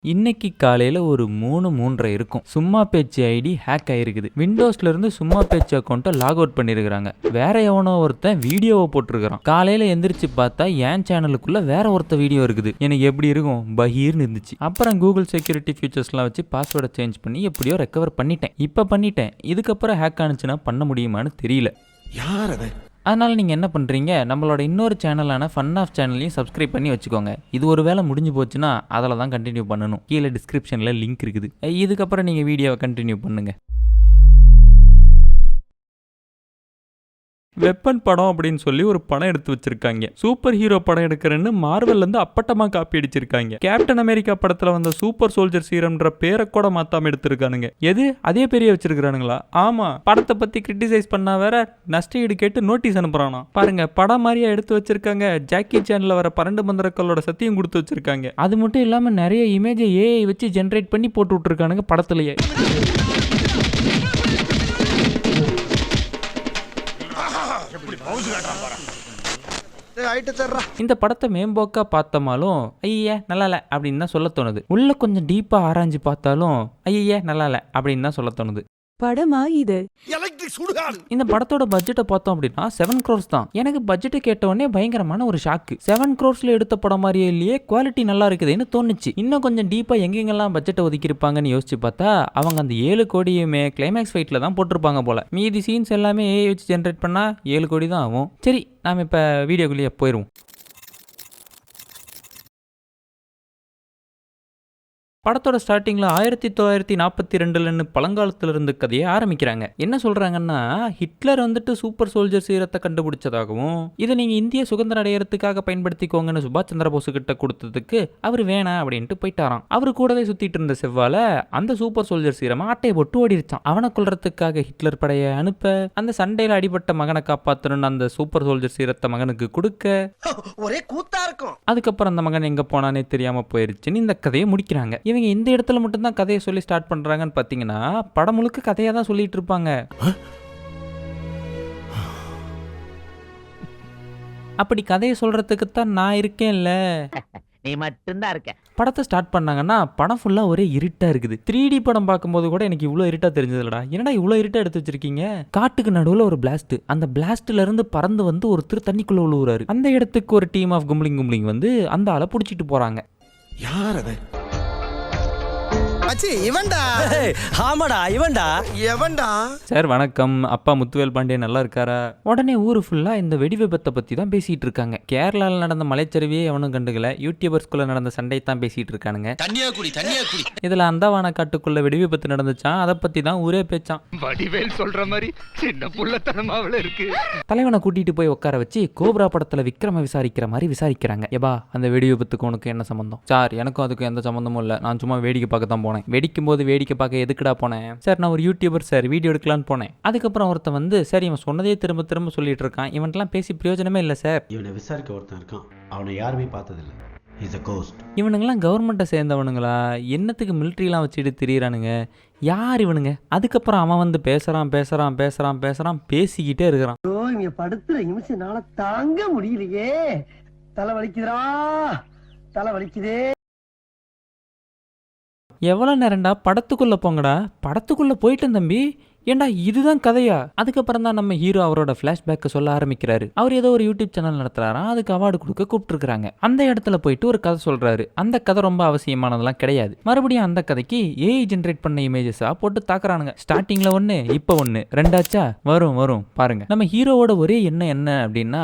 இன்னைக்கு காலையில ஒரு 3:30 இருக்கும். சும்மா பேச்சு ஐடி ஹேக் ஆயிருக்குது. விண்டோஸ்ல இருந்து சும்மா பேச்சு அக்கௌண்ட்டை லாக் அவுட் பண்ணிருக்காங்க. வேற எவனோ ஒருத்தன் வீடியோவை போட்டிருக்கான். காலையில எந்திரிச்சு பார்த்தா என் சேனலுக்குள்ள வேற ஒருத்த வீடியோ இருக்குது. எனக்கு எப்படி இருக்கும்? பகீர்னு இருந்துச்சு. அப்புறம் கூகுள் செக்யூரிட்டி ஃபீச்சர்ஸ்லாம் வச்சு பாஸ்வேர்டை சேஞ்ச் பண்ணி எப்படியோ ரெக்கவர் பண்ணிட்டேன். இதுக்கப்புறம் ஹேக் ஆனிச்சுன்னா பண்ண முடியுமான்னு தெரியல. யார் அது? அதனால் நீங்கள் என்ன பண்ணுறீங்க, நம்மளோட இன்னொரு சேனலான ஃபன் ஆஃப் சேனலையும் சப்ஸ்கிரைப் பண்ணி வச்சுக்கோங்க. இது ஒரு வேளை முடிஞ்சு போச்சுன்னா அதில் தான் கண்டினியூ பண்ணணும். கீழே டிஸ்கிரிப்ஷனில் லிங்க் இருக்குது. இதுக்கப்புறம் நீங்கள் வீடியோவை கண்டினியூ பண்ணுங்கள். வெப்பன் படம் அப்படின்னு சொல்லி ஒரு படம் எடுத்து வச்சிருக்காங்க. சூப்பர் ஹீரோ படம் எடுக்கிறேன்னு மார்வெல்ல இருந்து அப்பட்டமா காப்பி அடிச்சிருக்காங்க. கேப்டன் அமெரிக்கா படத்துல வந்த சூப்பர் சோல்ஜர் சீரம்ன்ற பேரை கூட மாத்தாம எடுத்திருக்கானுங்க. எது அதே பெரிய வச்சிருக்கானுங்களா? ஆமா, படத்தை பத்தி கிரிட்டிசைஸ் பண்ணா வேற நஷ்ட ஈடு கேட்டு நோட்டீஸ் அனுப்புறானா பாருங்க. படம் மாதிரியா எடுத்து வச்சிருக்காங்க. ஜாக்கி சேனல்ல வர 12 மந்திரக்களோட சத்தியம் கொடுத்து வச்சிருக்காங்க. அது மட்டும் இல்லாம நிறைய இமேஜை ஏஐ வச்சு ஜென்ரேட் பண்ணி போட்டு விட்டுருக்கானுங்க படத்துலயே. இந்த படத்தை மேம்போக்கா பார்த்தமாலும் ஐயா நல்லா இல்ல அப்படின்னு தான் சொல்ல தோணுது. உள்ள கொஞ்சம் டீப்பா ஆராய்ஞ்சு பார்த்தாலும் ஐயா நல்லா இல்ல அப்படின்னு தான் சொல்ல தோணுது. படமா இது? இந்த படத்தோட பட்ஜெட்டை பார்த்தோம் அப்படின்னா 7 crores தான். எனக்கு பட்ஜெட்டை கேட்டவொடனே பயங்கரமான ஒரு ஷாக்கு. 7 crores எடுத்த படம் மாதிரியே இல்லையே, குவாலிட்டி நல்லா இருக்குதுன்னு தோணுச்சு. இன்னும் கொஞ்சம் டீப்பா எங்கெங்கெல்லாம் பட்ஜெட்டை ஒதுக்கியிருப்பாங்கன்னு யோசிச்சு பார்த்தா அவங்க அந்த 7 கோடியுமே கிளைமேக்ஸ் ஃபைட்ல தான் போட்டிருப்பாங்க போல. மீதி சீன்ஸ் எல்லாமே ஏஐ வச்சு ஜென்ரேட் பண்ணா 7 கோடி தான் ஆகும். சரி, நாம இப்ப வீடியோக்குள்ளேயே போயிடுவோம். படத்தோட ஸ்டார்டிங்ல 1942 பழங்காலத்துல இருந்து கதையை ஆரம்பிக்கிறாங்க. என்ன சொல்றாங்கன்னா, ஹிட்லர் வந்துட்டு சூப்பர் சோல்ஜர் சீரத்தை கண்டுபிடிச்சதாகவும் இதை நீங்க இந்திய சுதந்திரம் அடையறதுக்காக பயன்படுத்திக்கோங்கன்னு சுபாஷ் சந்திர போஸ் கிட்ட கொடுத்ததுக்கு அவர் வேணாம் அப்படின்ட்டு போயிட்டாராம். அவரு கூடவே சுத்திட்டு இருந்த செவ்வால அந்த சூப்பர் சோல்ஜர் சீரமா ஆட்டையை போட்டு ஓடிருச்சான். அவனை கொல்றதுக்காக ஹிட்லர் படையை அனுப்ப அந்த சண்டையில அடிபட்ட மகனை காப்பாத்தணும்னு அந்த சூப்பர் சோல்ஜர் சீரத்தை மகனுக்கு கொடுக்க ஒரே கூத்தா இருக்கும். அதுக்கப்புறம் அந்த மகன் எங்க போனானே தெரியாம போயிருச்சுன்னு இந்த கதையை முடிக்கிறாங்க. இவங்க இந்த இடத்துல மட்டும்தான் கதையை சொல்லி ஸ்டார்ட் பண்றாங்கன்னு பாத்தீங்கன்னா படம் முழுக்க கதையா தான் சொல்லிட்டு இருப்பாங்க. அப்படி கதையை சொல்றதுக்கு தான் நான் இருக்கேன்ல, நீ மட்டும்தான் இருக்க. படத்தை ஸ்டார்ட் பண்ணாங்கன்னா படம் ஃபுல்லா ஒரே இருட்டா இருக்குது. 3D படம் பார்க்கும்போது கூட எனக்கு இவ்வளோ இருட்டா தெரிஞ்சதுலடா. என்னடா இவ்வளோ இருட்டா எடுத்து வச்சிருக்கீங்க? காட்டுக்கு நடுவில் ஒரு பிளாஸ்ட். அந்த பிளாஸ்ட்ல இருந்து பறந்து வந்து ஒருத்தர் தண்ணிக்குள்ள விழுவுறாரு. அந்த இடத்துக்கு ஒரு டீம் ஆஃப் கும்பலிங் வந்து அந்த ஆளை பிடிச்சிட்டு போறாங்க. யார் அது? சார் வணக்கம், அப்பா முத்துவேல் பாண்டியன் நல்லா இருக்காரா? உடனே ஊரு ஃபுல்லா இந்த வெடி விபத்தை பத்தி தான் பேசிட்டு இருக்காங்க. கேரளால நடந்த மலைச்சரிவையே எவனும் கண்டுக்கல, யூடியூபர்ஸ்குள்ள நடந்த சண்டை தான் பேசிட்டு இருக்கானுங்க. இதுல அந்தவான காட்டுக்குள்ள வெடி விபத்து நடந்துச்சான், அதை பத்தி தான் ஊரே பேச்சான். வடிவேல் சொல்ற மாதிரி சின்ன புள்ளத்தனமாவில இருக்கு. தலைவனை கூட்டிட்டு போய் உட்கார வச்சு கோப்ரா படத்துல விக்ரம விசாரிக்கிற மாதிரி விசாரிக்கிறாங்க. ஏபா, அந்த வெடி விபத்துக்கு உனக்கு என்ன சம்பந்தம்? சார், எனக்கும் அதுக்கும் எந்த சம்பந்தமும் இல்ல, நான் சும்மா வேடிக்கை பார்க்க தான் போனேன். வெடிக்கும் போது வேடிக்கை பார்க்க எதுக்குடா போனேன்? சார், நான் ஒரு யூடியூபர் சார், வீடியோ எடுக்கலான்னு போனேன். அதுக்கப்புறம் ஒருத்தன் வந்து சரி இவன் சொன்னதே திரும்ப திரும்ப சொல்லிட்டு இருக்கான், இவன்லாம் பேசி பிரயோஜனமே இல்லை சார். இவனை விசாரிக்க ஒருத்தன் இருக்கான், அவனை யாருமே பார்த்ததில்லை. இவனுங்கெல்லாம் கவர்மெண்ட்டை சேர்ந்தவனுங்களா? என்னத்துக்கு மிலிட்ரிலாம் வச்சுட்டு திரியிறானுங்க? யார் இவனுங்க? அதுக்கப்புறம் அவன் வந்து பேசுறான் பேசிக்கிட்டே இருக்கிறான். இங்க படுத்துற நிமிஷம்னால தாங்க முடியலையே, தலை வலிக்குதே. எவ்வளோ நேரம்டா? படத்துக்குள்ளே போங்கடா. படத்துக்குள்ளே போயிட்டேன் தம்பி. ஏண்டா இதுதான் கதையா? அதுக்கப்புறம் தான் நம்ம ஹீரோ அவரோட ஃபிளாஷ்பேக்கை சொல்ல ஆரம்பிக்கிறாரு. அவர் ஏதோ ஒரு யூடியூப் சேனல் நடத்துறாரா, அதுக்கு அவார்டு கொடுக்க கூப்பிட்டுருக்காங்க. அந்த இடத்துல போயிட்டு ஒரு கதை சொல்றாரு. அந்த கதை ரொம்ப அவசியமானதெல்லாம் கிடையாது. மறுபடியும் அந்த கதைக்கு ஏஐ ஜென்ரேட் பண்ண இமேஜஸா போட்டு தாக்குறானுங்க. ஸ்டார்டிங்ல ஒன்று, இப்போ ஒன்று, ரெண்டாச்சா? வரும் பாருங்க. நம்ம ஹீரோவோட ஒரே எண்ணம் என்ன அப்படின்னா,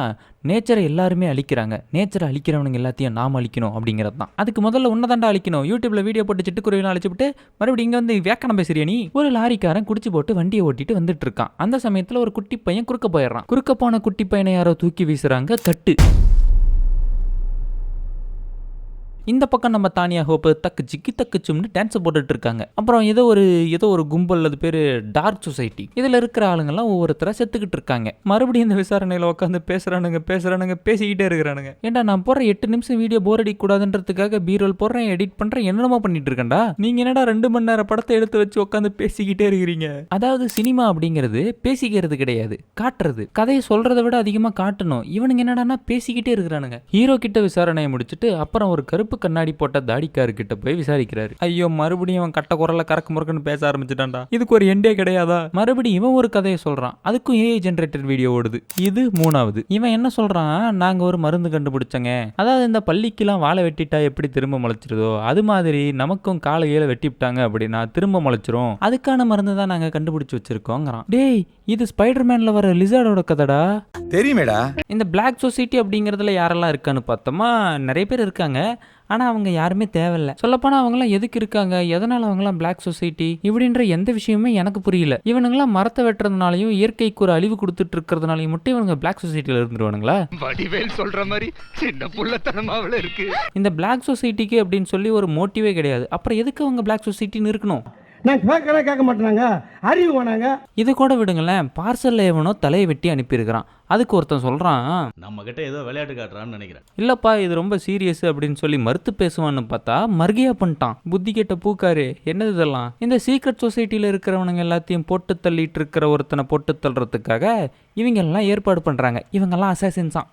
நேச்சரை எல்லாருமே அழிக்கிறாங்க, நேச்சரை அழிக்கிறவனுங்க எல்லாத்தையும் நாம அழிக்கணும் அப்படிங்கிறது தான். அதுக்கு முதல்ல உன்னதாண்டா அழிக்கணும். யூடியூப்ல வீடியோ போட்டு சிட்டுக்குருவிலாம் அழிச்சுட்டு மறுபடியும் இங்க வந்து வேக்கணம் பேசுறியா நீ? ஒரு லாரிக்காரன் குடிச்சு போட்டு வண்டியை ஓட்டிட்டு வந்துட்டு இருக்கான். அந்த சமயத்துல ஒரு குட்டி பையன் குறுக்க போயிடுறான். குறுக்க போன குட்டி பையனை யாரோ தூக்கி வீசுறாங்க. தட்டு. இந்த பக்கம் நம்ம தானியா ஹோப்பு தக்கு ஜிக்கி தக்கு சும்னு டான்ஸ் போட்டுட்டு இருக்காங்க. அப்புறம் ஏதோ ஒரு கும்பல், அது பேரு டார்க் சொசைட்டி. இதுல இருக்கிற ஆளுங்கெல்லாம் ஒவ்வொருத்தர செத்துக்கிட்டு இருக்காங்க. மறுபடியும் இந்த விசாரணையில உட்காந்து பேசுறானுங்க பேசிக்கிட்டே இருக்கிறானுங்க. ஏன்டா நான் போற 8 நிமிஷம் வீடியோ போர் அடிக்க கூடாதுன்றதுக்காக பீரோல் போடுறேன், எடிட் பண்றேன், என்னென்னமோ பண்ணிட்டு இருக்கேன்டா. நீங்க என்னடா 2 மணி நேரம் படத்தை எடுத்து வச்சு உட்காந்து பேசிக்கிட்டே இருக்கிறீங்க. அதாவது சினிமா அப்படிங்கிறது பேசிக்கிறது கிடையாது, காட்டுறது. கதையை சொல்றதை விட அதிகமா காட்டணும். இவனுங்க என்னடானா பேசிக்கிட்டே இருக்கிறானுங்க. ஹீரோ கிட்ட விசாரணையை முடிச்சுட்டு அப்புறம் ஒரு கருப்பு கருப்பு கண்ணாடி போட்ட தாடிக்காரு கிட்ட போய் விசாரிக்கிறாரு. ஐயோ மறுபடியும் அவன் கட்ட குரல்ல கறக்கு முறக்குன்னு பேச ஆரம்பிச்சுட்டான்டா, இதுக்கு ஒரு எண்டே கிடையாதா? மறுபடியும் இவன் ஒரு கதையை சொல்றான், அதுக்கும் ஏஐ ஜெனரேட்டட் வீடியோ ஓடுது. இது மூணாவது. இவன் என்ன சொல்றான், நாங்க ஒரு மருந்து கண்டுபிடிச்சங்க, அதாவது இந்த பள்ளிக்கெல்லாம் வாழை வெட்டிட்டா எப்படி திரும்ப முளைச்சிருதோ அது மாதிரி நமக்கும் காலையில வெட்டிவிட்டாங்க அப்படின்னா திரும்ப முளைச்சிரும், அதுக்கான மருந்து தான் நாங்க கண்டுபிடிச்சு வச்சிருக்கோங்கிறான். டேய் இது ஸ்பைடர்மேன்ல வர லிசார்டோட கதைடா. தெரியுமேடா. இந்த பிளாக் சொசைட்டி அப்படிங்கிறதுல யாரெல்லாம் இருக்கான்னு பார்த்தோமா, நிறைய பேர் இருக்காங்க. ஆனால் அவங்க யாருமே தேவையில்லை. சொல்லப்போனால் அவங்களாம் எதுக்கு இருக்காங்க, எதனால் அவங்களாம் பிளாக் சொசைட்டி இப்படின்ற எந்த விஷயமுமே எனக்கு புரியல. இவனுங்களாம் மரத்தை வெட்டுறதுனாலையும் இயற்கைக்கு ஒரு அழிவு கொடுத்துட்டு இருக்கிறதுனாலையும் மட்டும் இவனுங்க பிளாக் சொசைட்டியில் இருந்துருவானுங்களா? வடிவேல் சொல்ற மாதிரி சின்ன புள்ளத்தனமாவில இருக்கு. இந்த பிளாக் சொசைட்டிக்கு அப்படின்னு சொல்லி ஒரு மோட்டிவே கிடையாது. அப்புறம் எதுக்கு அவங்க பிளாக் சொசைட்டின்னு இருக்கணும்? நான் கேட்க மாட்டேனாங்க, அறிவு வேணாங்க. இது கூட விடுங்களேன், பார்சல்ல எவனோ தலையை வெட்டி அனுப்பியிருக்கிறான். அதுக்கு ஒருத்தன் சொல்கிறான், நம்ம கிட்ட ஏதோ விளையாட்டு காட்டுறான்னு நினைக்கிறேன். இல்லைப்பா இது ரொம்ப சீரியஸ் அப்படின்னு சொல்லி மறுத்து பேசுவான்னு பார்த்தா மர்கியா பண்ணிட்டான். புத்தி கெட்ட பூக்காரு, என்னது இதெல்லாம்? இந்த சீக்ரெட் சொசைட்டியில் இருக்கிறவனுங்க எல்லாத்தையும் போட்டு தள்ளிட்டு இருக்கிற ஒருத்தனை போட்டு தள்ளுறதுக்காக இவங்க எல்லாம் ஏற்பாடு பண்ணுறாங்க. இவங்கெல்லாம் அசாசின்ஸான்.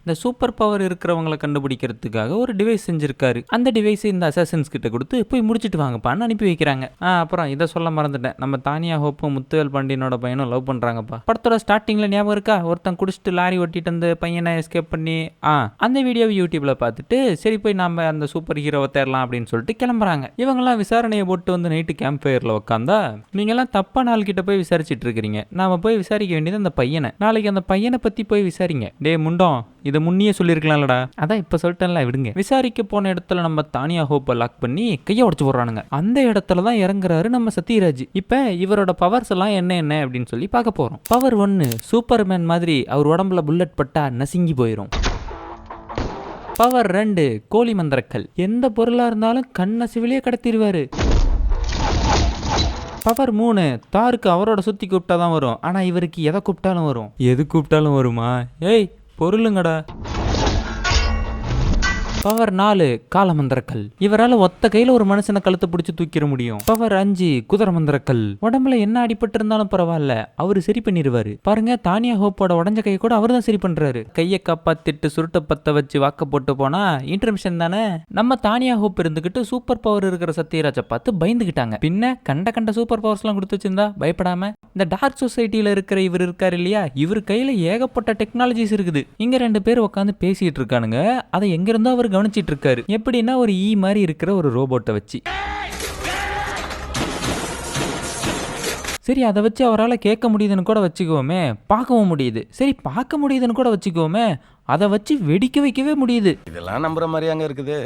இந்த சூப்பர் பவர் இருக்கிறவங்களை கண்டுபிடிக்கிறதுக்காக ஒரு டிவைஸ் செஞ்சிருக்காரு. அந்த டிவைஸை இந்த அசாசின்ஸ் கிட்ட கொடுத்து போய் முடிச்சிட்டு வாங்கப்பான்னு அனுப்பி வைக்கிறாங்க. அப்புறம் இதை சொல்ல மறந்துட்டேன், நம்ம தானியா ஹோப்பும் முத்துவேல் பாண்டியனோட பையனும் லவ் பண்றாங்கப்பா. படத்தோட ஸ்டார்டிங்ல ஞாபகம் இருக்கா, ஒருத்தன் குடிச்சிட்டு லாரி ஓட்டிட்டு அந்த பையனை எஸ்கேப் பண்ணி அந்த வீடியோவை யூடியூப்ல பார்த்துட்டு சரி போய் நம்ம அந்த சூப்பர் ஹீரோவை தேடலாம் அப்படின்னு சொல்லிட்டு கிளம்புறாங்க. இவங்கெல்லாம் விசாரணையை போட்டு வந்து நைட்டு கேம்ப் ஃபயர்ல உட்காந்தா, நீங்கெல்லாம் தப்பா நாள் கிட்ட போய் விசாரிச்சுட்டு இருக்கிறீங்க, நாம போய் விசாரிக்க வேண்டியது அந்த பையனை. நாளைக்கு அந்த பையனை பத்தி போய் விசாரிங்க. டே முண்டம், இதை முன்னியே சொல்லியிருக்கலாம்லடா. அதான் இப்ப சொல்லிட்டேன்ல, விடுங்க. விசாரிக்க போன இடத்துல நம்ம தானியா ஹோப்பை லாக் பண்ணி கையை உடச்சு போடுறானுங்க. அந்த இடத்துல தான் இறங்குறாரு நம்ம சத்யராஜ். இப்ப இவரோட பவர்ஸ் எல்லாம் என்ன அப்படின்னு சொல்லி பார்க்க போறோம். பவர் 1, சூப்பர்மேன் மாதிரி அவர் உடம்புல புல்லட் பட்டா நசுங்கி போயிடும். பவர் 2, கோழி மந்திரக்கல், எந்த பொருளா இருந்தாலும் கண்ண சிவிலியே கடத்திடுவாரு. பவர் 3, தாருக்கு அவரோட சுத்தி கூப்பிட்டா தான் வரும், ஆனா இவருக்கு எதை கூப்பிட்டாலும் வரும். எது கூப்பிட்டாலும் வருமா? ஏய் பொருளுங்கடா. பவர் 4, காலமந்திரக்கல், இவரால் ஒத்த கையில ஒரு மனுஷனை கழுத்தை பிடிச்சு தூக்கிட முடியும். பவர் 5, குதிரை மந்திரக்கல், உடம்புல என்ன அடிபட்டு இருந்தாலும் பரவாயில்ல அவரு சரி பண்ணிடுவாரு. பாருங்க, தானியா ஹோப்போட உடஞ்ச கையை கூட அவர் தான் சரி பண்றாரு. கையை காப்பாத்திட்டு சுருட்ட பத்த வச்சு வாக்க போட்டு போனா இன்டர்மிஷன் தானே. நம்ம தானியா ஹோப் இருந்துகிட்டு சூப்பர் பவர் இருக்கிற சத்யராஜை பார்த்து பயந்துகிட்டாங்க. பின்ன கண்ட சூப்பர் பவர்ஸ் எல்லாம் கொடுத்து வச்சிருந்தா பயப்படாம. இந்த டார்க் சொசைட்டில இருக்கிற இவர் இருக்காரு இல்லையா, இவர் கையில ஏகப்பட்ட டெக்னாலஜிஸ் இருக்குது. இங்க 2 பேர் உட்காந்து பேசிட்டு இருக்கானுங்க. அதை எங்க இருந்தா அவர் கவனிச்சிட்டு இருக்காரு. எப்படின்னா ஒரு ஈ மாதிரி இருக்கிற ஒரு ரோபோட்டை வச்சு. சரி அதை வச்சு அவரால் கேட்க முடியுதுன்னு கூட வச்சுக்குவோமே, பார்க்கவும் முடியுது. சரி பார்க்க முடியுதுன்னு கூட வச்சுக்குவோமே, அதை வச்சு வெடிக்க வைக்கவே முடியுது. இதெல்லாம் நம்புற மாதிரி அங்க இருக்குது.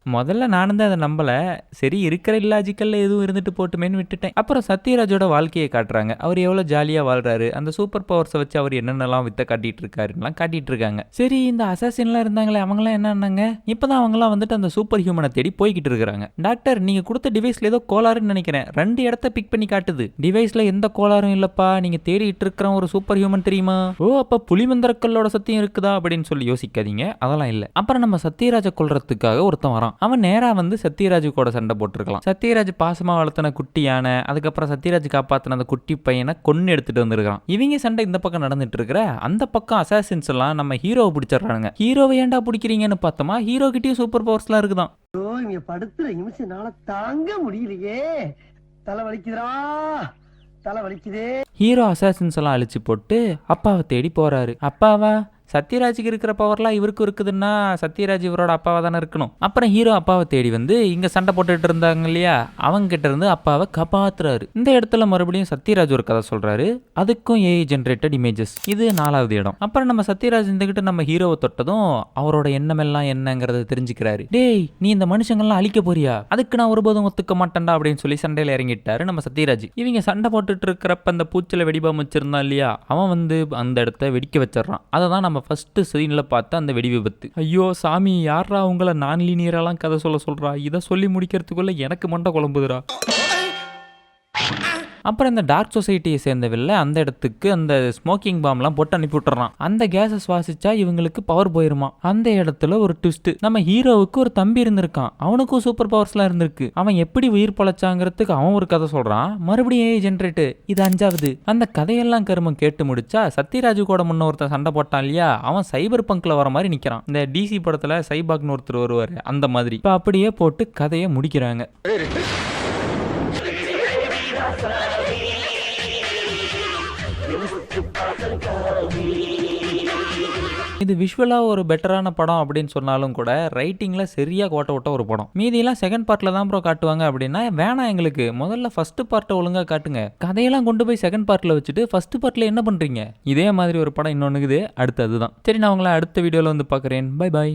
முதல்ல நானும் தான் அதை நம்பலை. சரி இருக்கிற இல்லாஜிக்கல்ல எதுவும் இருந்துட்டு போட்டுமேன்னு விட்டுட்டேன். அப்புறம் சத்யராஜோட வாழ்க்கையை காட்டுறாங்க. அவர் எவ்வளோ ஜாலியாக வாழ்றாரு, அந்த சூப்பர் பவர்ஸை வச்சு அவர் என்னென்னலாம் வித்த காட்டிட்டு இருக்காருலாம் காட்டிட்டு இருக்காங்க. சரி இந்த அசாசின்லாம் இருந்தாங்களே அவங்களாம் என்னன்னாங்க, இப்போதான் அவங்களாம் வந்துட்டு அந்த சூப்பர் ஹியூமனை தேடி போய்கிட்டு இருக்கிறாங்க. டாக்டர் நீங்கள் கொடுத்த டிவைஸில் ஏதோ கோளாறுன்னு நினைக்கிறேன், 2 இடத்த பிக் பண்ணி காட்டுது. டிவைஸில் எந்த கோளாறும் இல்லைப்பா, நீங்கள் தேடிட்டு இருக்கிற ஒரு சூப்பர் ஹியூமன் தெரியுமா? ஓ அப்போ புலிமந்திரக்கல்லோட சத்தியம் இருக்குதா அப்படின்னு சொல்லி யோசிக்காதீங்க, அதெல்லாம் இல்லை. அப்புறம் நம்ம சத்யராஜை கொல்றதுக்காக ஒருத்தன் வரான். அவன் நேரா வந்து சத்யராஜ் கூட சண்டை போட்டுருக்கலாம். சத்யராஜ் பாசமா வளர்த்தன குட்டி யானை, அதுக்கப்புறம் சத்யராஜ் காப்பாத்தின அந்த குட்டி பையனை கொன்னு எடுத்துட்டு வந்திருக்கான். இவங்க சண்டை இந்த பக்கம் நடந்துட்டு இருக்கிற, அந்த பக்கம் அசாசின்ஸ் எல்லாம் நம்ம ஹீரோவை பிடிச்சிடறானுங்க. ஹீரோவை ஏன்டா பிடிக்கிறீங்கன்னு பார்த்தோமா, ஹீரோ கிட்டயும் சூப்பர் பவர்ஸ் எல்லாம் இருக்குதான். இங்க படுத்துற நிமிஷம்னால தாங்க முடியலையே, தலை வலிக்குதுடா, தலை வலிக்குதே. ஹீரோ அசாசின்ஸ் எல்லாம் அழிச்சு போட்டு அப்பாவை தேடி போறாரு. அப்பாவா? சத்யராஜுக்கு இருக்கிற பவர்லாம் இவருக்கு இருக்குதுன்னா சத்யராஜ் இவரோட அப்பாவை தானே இருக்கணும். அப்புறம் ஹீரோ அப்பாவை தேடி வந்து இங்க சண்டை போட்டுட்டு இருந்தாங்க இல்லையா, அவங்க கிட்ட இருந்து அப்பாவை காப்பாத்துறாரு. இந்த இடத்துல மறுபடியும் சத்யராஜ் ஒரு கதை சொல்றாரு, அதுக்கும் ஏஐ ஜென்ரேட்டட் இமேஜஸ். இது 4வது இடம். அப்புறம் நம்ம சத்யராஜ் இருந்துகிட்டு நம்ம ஹீரோவை தொட்டதும் அவரோட எண்ணமெல்லாம் என்னங்கிறத தெரிஞ்சுக்கிறாரு. டேய் நீ இந்த மனுஷங்கள்லாம் அழிக்க போறியா, அதுக்கு நான் ஒருபோதும் ஒத்துக்க மாட்டேன்டா அப்படின்னு சொல்லி சண்டையில இறங்கிட்டாரு நம்ம சத்யராஜ். இவங்க சண்டை போட்டுட்டு இருக்கிறப்ப அந்த பூச்சில வெடிபாம் வச்சிருந்தான் இல்லையா, அவன் வந்து அந்த இடத்த வெடிக்க வச்சிடறான். அதை தான் நம்ம ஃபர்ஸ்ட் சீன்ல பார்த்த அந்த வெடி விபத்து. ஐயோ சாமி, யாரா உங்களை நான் லீனியரெல்லாம் கதை சொல்றா, இதை சொல்லி முடிக்கிறதுக்குள்ள எனக்கு மண்டை குழம்புதுரா. அப்புறம் இந்த டார்க் சொசைட்டியை சேர்ந்தவில்லை அந்த இடத்துக்கு அந்த ஸ்மோக்கிங் பாம்லாம் போட்டு அனுப்பி விட்டுறான். அந்த கேஸை சுவாசிச்சா இவங்களுக்கு பவர் போயிருமா. அந்த இடத்துல ஒரு ட்விஸ்ட், நம்ம ஹீரோவுக்கு ஒரு தம்பி இருந்திருக்கான், அவனுக்கும் சூப்பர் பவர்ஸ்லாம் இருந்திருக்கு. அவன் எப்படி உயிர் பழச்சாங்கிறதுக்கு அவன் ஒரு கதை சொல்றான். மறுபடியும் ஏஐ ஜென்ரேட், இது 5வது. அந்த கதையெல்லாம் கருமம் கேட்டு முடிச்சா சத்யராஜ் கூட முன்ன ஒருத்தன் சண்டை போட்டான் இல்லையா, அவன் சைபர் பங்க்ல வர மாதிரி நிக்கிறான். இந்த டிசி படத்துல சைபாக்னு ஒருத்தர் வருவாரு அந்த மாதிரி. இப்ப அப்படியே போட்டு கதையை முடிக்கிறாங்க. இது விஷுவலா ஒரு பெட்டரான படம் அப்படின்னு சொன்னாலும் கூட ரைட்டிங்ல சரியா கோட்டை விட்ட ஒரு படம். மீதியெல்லாம் செகண்ட் பார்ட்ல தான் ப்ரோ காட்டுவாங்க அப்படின்னா வேணாம், எங்களுக்கு முதல்ல ஃபர்ஸ்ட் பார்ட்டை ஒழுங்கா காட்டுங்க. கதையெல்லாம் கொண்டு போய் செகண்ட் பார்ட்ல வச்சுட்டு ஃபர்ஸ்ட் பார்ட்ல என்ன பண்றீங்க? இதே மாதிரி ஒரு படம் இன்னொன்னுக்குது, அடுத்து அதுதான். சரி, நான் உங்களை அடுத்த வீடியோல வந்து பார்க்குறேன். Bye bye.